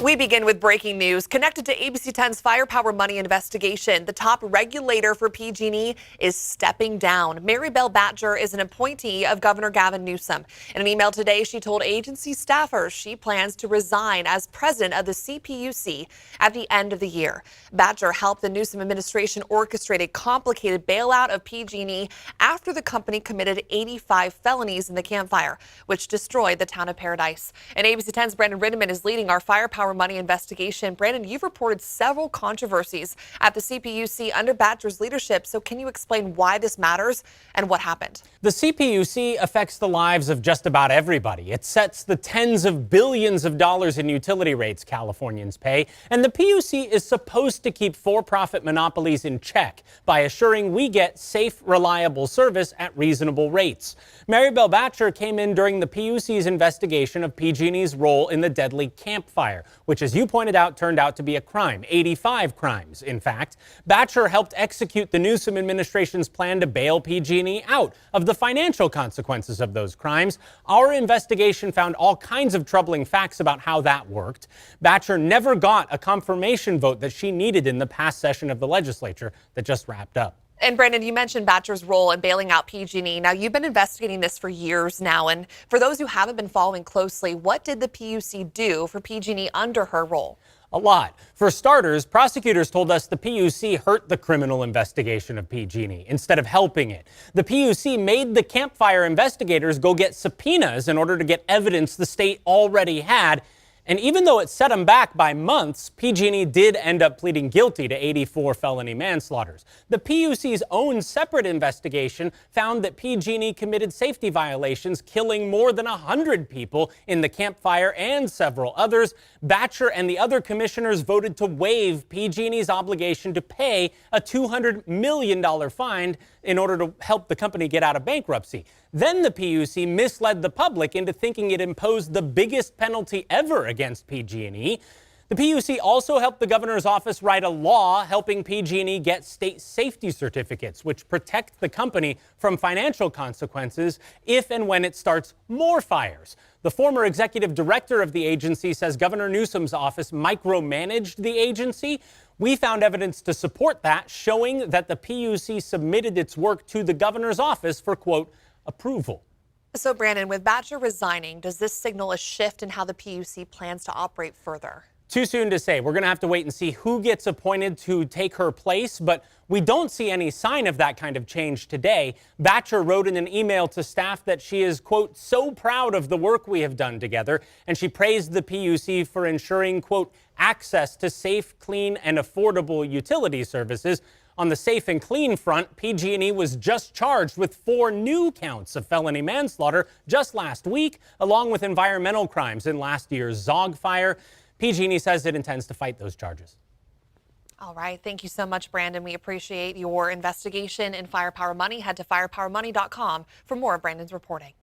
We begin with breaking news connected to ABC 10's Firepower Money investigation. The top regulator for PG&E is stepping down. Marybel Batjer is an appointee of Governor Gavin Newsom. In an email today, she told agency staffers she plans to resign as president of the CPUC at the end of the year. Batjer helped the Newsom administration orchestrate a complicated bailout of PG&E after the company committed 85 felonies in the Camp Fire, which destroyed the town of Paradise. And ABC 10's Brandon Rinneman is leading our Firepower Money investigation. Brandon, you've reported several controversies at the CPUC under Batjer's leadership. So can you explain why this matters and what happened? The CPUC affects the lives of just about everybody. It sets the tens of billions of dollars in utility rates Californians pay. And the PUC is supposed to keep for-profit monopolies in check by assuring we get safe, reliable service at reasonable rates. Marybel Batjer came in during the PUC's investigation of PG&E's role in the deadly Camp Fire, which, as you pointed out, turned out to be a crime. 85 crimes, in fact. Batjer helped execute the Newsom administration's plan to bail PG&E out of the financial consequences of those crimes. Our investigation found all kinds of troubling facts about how that worked. Batjer never got a confirmation vote that she needed in the past session of the legislature that just wrapped up. And Brandon, you mentioned Batjer's role in bailing out PG&E. Now, you've been investigating this for years now. And for those who haven't been following closely, what did the PUC do for PG&E under her role? A lot. For starters, prosecutors told us the PUC hurt the criminal investigation of PG&E instead of helping it. The PUC made the Camp Fire investigators go get subpoenas in order to get evidence the state already had. And even though it set them back by months, PG&E did end up pleading guilty to 84 felony manslaughters. The PUC's own separate investigation found that PG&E committed safety violations, killing more than 100 people in the Camp Fire and several others. Batjer and the other commissioners voted to waive PG&E's obligation to pay a $200 million fine in order to help the company get out of bankruptcy. Then the PUC misled the public into thinking it imposed the biggest penalty ever against PG&E. The PUC also helped the governor's office write a law helping PG&E get state safety certificates, which protect the company from financial consequences if and when it starts more fires. The former executive director of the agency says Governor Newsom's office micromanaged the agency. We found evidence to support that, showing that the PUC submitted its work to the governor's office for, quote, approval. So, Brandon, with Batjer resigning, does this signal a shift in how the PUC plans to operate further? Too soon to say. We're going to have to wait and see who gets appointed to take her place, but we don't see any sign of that kind of change today. Batjer wrote in an email to staff that she is, quote, so proud of the work we have done together, and she praised the PUC for ensuring, quote, access to safe, clean, and affordable utility services. On the safe and clean front, PG&E was just charged with 4 new counts of felony manslaughter just last week, along with environmental crimes in last year's Zog fire. PG&E says it intends to fight those charges. All right. Thank you so much, Brandon. We appreciate your investigation in Firepower Money. Head to firepowermoney.com for more of Brandon's reporting.